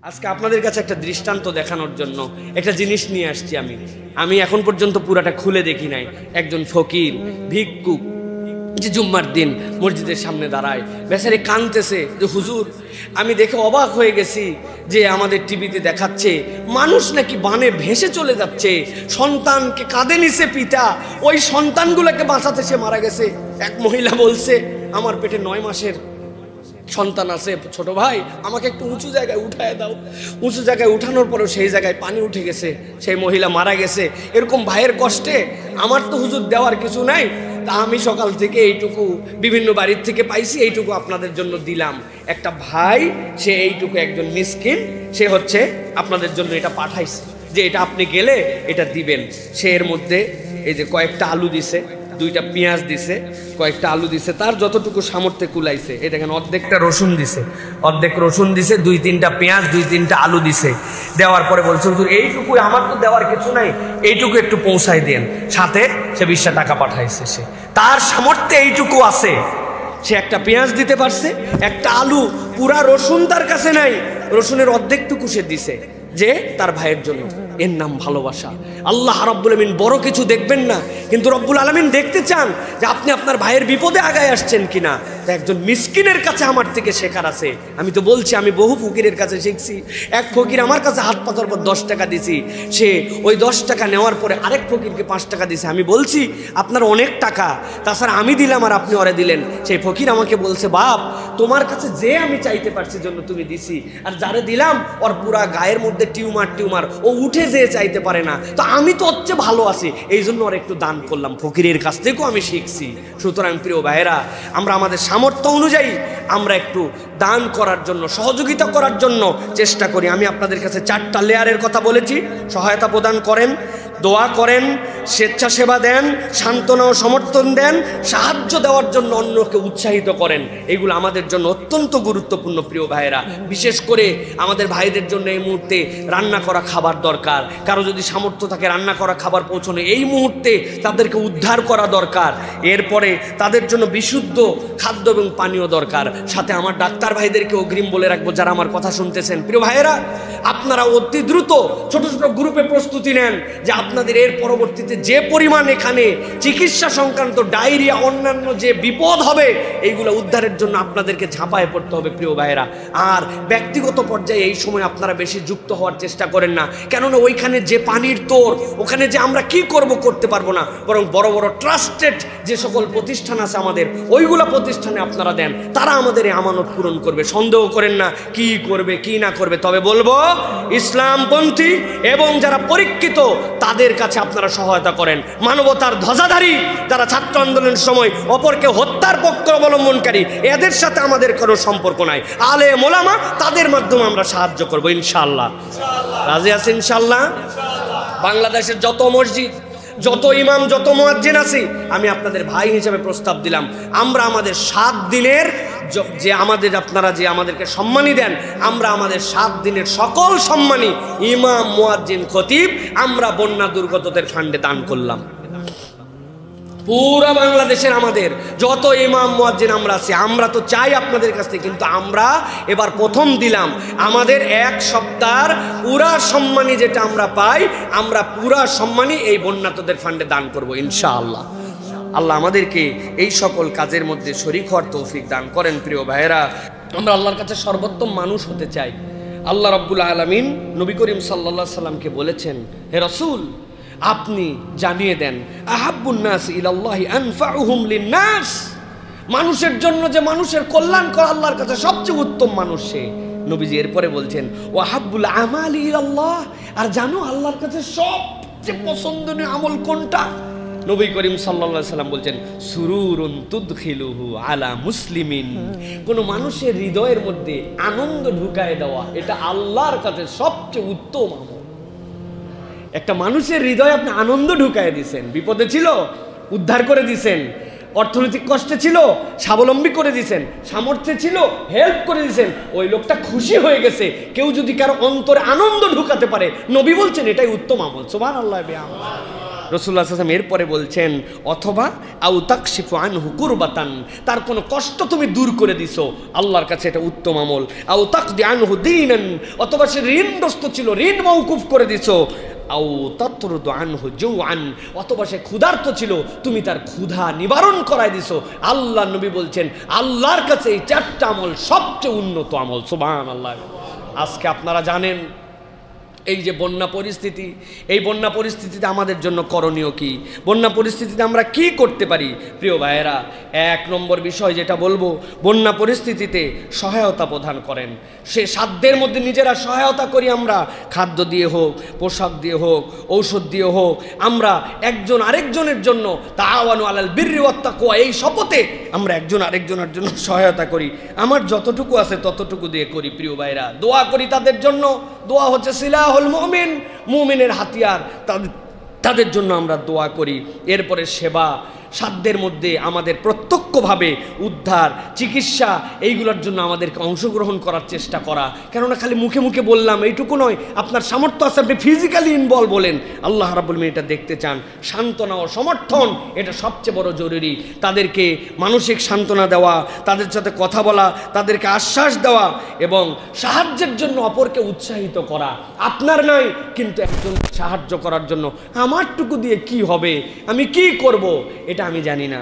আজকে আপনাদের কাছে একটা দৃষ্টান্ত দেখানোর জন্য একটা জিনিস নিয়ে আসছি। আমি এখন পর্যন্ত পুরাটা খুলে দেখি নাই। একজন ফকির ভিক্ষুক যে জুম্মার দিন মসজিদের সামনে দাঁড়ায়, বেচারি কাঁদতেছে যে হুজুর আমি দেখে অবাক হয়ে গেছি যে আমাদের টিভিতে দেখাচ্ছে মানুষ নাকি বানে ভেসে চলে যাচ্ছে, সন্তানকে কাঁধে নিছে পিতা, ওই সন্তানগুলোকে বাঁচাতে সে মারা গেছে। এক মহিলা বলছে আমার পেটে 9 মাসের সন্তান আছে, ছোট ভাই আমাকে একটু উঁচু জায়গায় উঠায় দাও। উঁচু জায়গায় উঠানোর পরেও সেই জায়গায় পানি উঠে গেছে, সেই মহিলা মারা গেছে। এরকম ভাইয়ের কষ্টে আমার তো হুজুর দেওয়ার কিছু নাই, তা আমি সকাল থেকে এইটুকু বিভিন্ন বাড়ির থেকে পাইছি, এইটুকু আপনাদের জন্য দিলাম। একটা ভাই সে এইটুকু একজন মিসকিন, সে হচ্ছে আপনাদের জন্য এটা পাঠাইছে যে এটা আপনি গেলে এটা দিবেন। সে এর মধ্যে এই যে কয়েকটা আলু দিছে, 2টা পেঁয়াজ দিছে, কয়েকটা আলু দিছে, তার যতটুকু সামর্থ্যে কুলাইছে। এই দেখেন অর্ধেকটা রসুন দিছে, অর্ধেক রসুন দিছে, 2-3টা পেঁয়াজ, 2-3টা আলু দিছে। দেওয়ার পরে বলছে হুজুর এইটুকু আমার তো দেওয়ার কিছু নাই, এইটুকু একটু পৌঁছাই দেন। সাথে সে 20 টাকা পাঠাইছে। সে তার সামর্থ্যে এইটুকু আছে, সে একটা পেঁয়াজ দিতে পারছে, একটা আলু, পুরা রসুন তার কাছে নাই, রসুনের অর্ধেকটুকু সে দিছে যে তার ভাইয়ের জন্য। এর নাম ভালোবাসা। আল্লাহ রাব্বুল আলামিন বড় কিছু দেখবেন না, কিন্তু রব্বুল আলামিন দেখতে চান যে আপনি আপনার ভাইয়ের বিপদে আগায় আসছেন কিনা। তো একজন মিসকিনের কাছে আমার থেকে শেখার আছে। আমি তো বলছি আমি বহু ফকিরের কাছে শিখছি। এক ফকির আমার কাছে হাত পাতার পর 10 টাকা দিছি, সে ওই 10 টাকা নেওয়ার পরে আরেক ফকিরকে 5 টাকা দিছে। আমি বলছি আপনার অনেক টাকা, তাছাড়া আমি দিলাম আর আপনি ওরে দিলেন। সেই ফকির আমাকে বলছে বাপ তোমার কাছে যে আমি চাইতে পারছি জন্য তুমি দিছি, আর যারে দিলাম ওর পুরা গায়ের মধ্যে টিউমার, ও উঠে যে চাইতে পারে না, তো আমি তো হচ্ছে ভালো আছি এই জন্য ওর একটু দান করলাম। ফকিরের কাছ থেকেও আমি শিখছি। সুতরাং প্রিয় ভাইয়েরা, আমরা আমাদের সামর্থ্য অনুযায়ী আমরা একটু দান করার জন্য, সহযোগিতা করার জন্য চেষ্টা করি। আমি আপনাদের কাছে 4টা লেয়ারের কথা বলেছি। সহায়তা প্রদান করেন, দোয়া করেন, স্বেচ্ছাসেবা দেন, সান্ত্বনা ও সমর্থন দেন, সাহায্য দেওয়ার জন্য অন্যকে উৎসাহিত করেন। এগুলো আমাদের জন্য অত্যন্ত গুরুত্বপূর্ণ প্রিয় ভাইয়েরা। বিশেষ করে আমাদের ভাইদের জন্য এই মুহূর্তে রান্না করা খাবার দরকার। কারো যদি সামর্থ্য থাকে রান্না করা খাবার পৌঁছানো, এই মুহূর্তে তাদেরকে উদ্ধার করা দরকার। এরপরে তাদের জন্য বিশুদ্ধ খাদ্য এবং পানীয় দরকার। সাথে আমার ডাক্তার ভাইদেরকে অগ্রিম বলে রাখবো, যারা আমার কথা শুনতেছেন প্রিয় ভাইয়েরা, আপনারা অতি দ্রুত ছোট ছোট গ্রুপে প্রস্তুতি নেন যে আপনাদের এর পরবর্তীতে যে পরিমাণ এখানে চিকিৎসা সংক্রান্ত ডায়রিয়া অন্যান্য যে বিপদ হবে, এইগুলো উদ্ধারের জন্য আপনাদেরকে ঝাঁপায় পড়তে হবে প্রিয় ভাইয়েরা। আর ব্যক্তিগত পর্যায়ে এই সময় আপনারা বেশি যুক্ত হওয়ার চেষ্টা করেন না, কেননা ওইখানে যে পানির তোর, ওখানে যে আমরা কি করতে পারবো না। বরং বড় বড় ট্রাস্টেড যে সকল প্রতিষ্ঠান আছে আমাদের, ওইগুলো প্রতিষ্ঠানে আপনারা দেন, তারা আমাদের এই আমানত পূরণ করবে। সন্দেহ করেন না কি করবে কি না করবে। তবে বলবো ইসলামপন্থী এবং যারা পরীক্ষিত তাদের কাছে আপনারা সহায়তা করেন। মানবতার ধ্বজাধারী যারা ছাত্র আন্দোলনের সময় অপরকে হত্যার পক্ষ অবলম্বনকারী, এদের সাথে আমাদের কোনো সম্পর্ক নাই। আলেম ওলামা তাদের মাধ্যমে আমরা সাহায্য করবো ইনশাআল্লাহ। রাজি আছেন ইনশাআল্লাহ? বাংলাদেশের যত মসজিদ, যত ইমাম, যত মুয়াজ্জিন আছি, আমি আপনাদের ভাই হিসেবে প্রস্তাব দিলাম, আমরা আমাদের 7 দিনের যে আমাদের আপনারা যে আমাদেরকে সম্মানী দেন, আমরা আমাদের 7 দিনের সকল সম্মানী ইমাম, মুয়াজ্জিন, খতিব আমরা বন্যা দুর্গতদের ফান্ডে দান করলাম। পুরা বাংলাদেশের আমাদের যত ইমাম মুয়াজ্জিন আমরা আছি, আমরা তো চাই আপনাদের কাছ থেকে, কিন্তু আমরা এবার প্রথম দিলাম আমাদের 1 সপ্তাহের পুরা সম্মানী যেটা আমরা পাই, আমরা পুরা সম্মানী এই বন্যাতদের ফান্ডে দান করব ইনশাআল্লাহ। আল্লাহ আমাদেরকে এই সকল কাজের মধ্যে শরীক হওয়ার তৌফিক দান করেন। প্রিয় ভাইয়েরা, আমরা আল্লাহর কাছে সর্বোত্তম মানুষ হতে চাই। আল্লাহ রাব্বুল আলামিন নবী করিম সাল্লাল্লাহু আলাইহি সাল্লামকে বলেছেন, হে রাসূল আপনি জানিয়ে দেন আহাব্বুন নাস ইলাল্লাহি আনফাউহুম লিন-নাস, মানুষের জন্য যে মানুষের কল্যাণ করা আল্লাহর কাছে সবচেয়ে উত্তম মানুষ সে। নবীজি এরপরে বলছেন ওয়াহাব্বুল আমালি ইলাল্লাহ, আর জানো আল্লাহর কাছে সবচেয়ে পছন্দনীয় আমল কোনটা? নবী করিম সাল্লাল্লাহু আলাইহি সাল্লাম বলছেন সুরুরুন তুদখিলুহু আলা মুসলিমিন, কোন মানুষের হৃদয়ের মধ্যে আনন্দ ঢুকায় দেওয়া, এটা আল্লাহর কাছে সবচেয়ে উত্তম আমল। একটা মানুষের হৃদয়ে আপনি আনন্দ ঢুকায় দিয়েছেন, বিপদে ছিল উদ্ধার করে দিয়েছেন, অর্থনৈতিক কষ্টে ছিল স্বাবলম্বী করে দিয়েছেন, সামর্থ্যে ছিল হেল্প করে দিয়েছেন, ওই লোকটা খুশি হয়ে গেছে। কেউ যদি কারো অন্তরে আনন্দ ঢুকাতে পারে, নবী বলছেন এটাই উত্তম আমল। সুবহানাল্লাহ। রাসূলুল্লাহ সাল্লাল্লাহু আলাইহি ওয়াসাল্লাম এরপরে বলছেন অথবা আও তাকশিফু আনহু কুরবাতান, তার কোনো কষ্ট তুমি দূর করে দিছো, আল্লাহর কাছে এটা উত্তম আমল। আও তাকদি আনহু দীনান, অথবা সে ঋণগ্রস্ত ছিল, ঋণ মওকুফ করে দিছো। আও তাতরুদু আনহু জুআন, অথবা সে ক্ষুধার্ত ছিল, তুমি তার ক্ষুধা নিবারণ করায় দিছো। আল্লাহ নবী বলছেন আল্লাহর কাছে এই চারটা আমল সবচেয়ে উন্নত আমল। সুবহানাল্লাহ। আজকে আপনারা জানেন এই যে বন্যা পরিস্থিতি, এই বন্যা পরিস্থিতিতে আমাদের জন্য করণীয় কি, বন্যা পরিস্থিতিতে আমরা কি করতে পারি? প্রিয় ভাইয়েরা, এক নম্বর বিষয় যেটা বলবো, বন্যা পরিস্থিতিতে সহায়তা প্রদান করেন। সে সাধ্যের মধ্যে নিজেরা সহায়তা করি, আমরা খাদ্য দিয়ে হোক, পোশাক দিয়ে হোক, ঔষধ দিয়ে হোক, আমরা একজন আরেকজনের জন্য তাআওয়ানু আলাল বিররি ওয়াত তাকওয়া, এই শপথে আমরা একজন আরেকজনের জন্য সহায়তা করি। আমার যতটুকু আছে ততটুকু দিয়ে করি। প্রিয় ভাইরা, দোয়া করি তাদের জন্য। দোয়া হচ্ছে সিলাহুল মুমিন, মুমিনের হাতিয়ার, তাদের জন্য আমরা দোয়া করি। এরপরে সেবা, সাধ্যের মধ্যে আমাদের প্রত্যক্ষভাবে উদ্ধার, চিকিৎসা, এইগুলোর জন্য আমাদেরকে অংশগ্রহণ করার চেষ্টা করা। কেননা খালি মুখে মুখে বললাম এইটুকু নয়, আপনার সামর্থ্য আছে, আপনি ফিজিক্যালি ইনভলভ বলেন। আল্লাহ রাব্বুল আলামিন এটা দেখতে চান। সান্ত্বনা ও সমর্থন, এটা সবচেয়ে বড় জরুরি। তাদেরকে মানসিক সান্ত্বনা দেওয়া, তাদের সাথে কথা বলা, তাদেরকে আশ্বাস দেওয়া এবং সাহায্যের জন্য অপরকে উৎসাহিত করা। আপনার নাই, কিন্তু একজন সাহায্য করার জন্য আমারটুকু দিয়ে কি হবে, আমি কি করব, এটা আমি জানি না।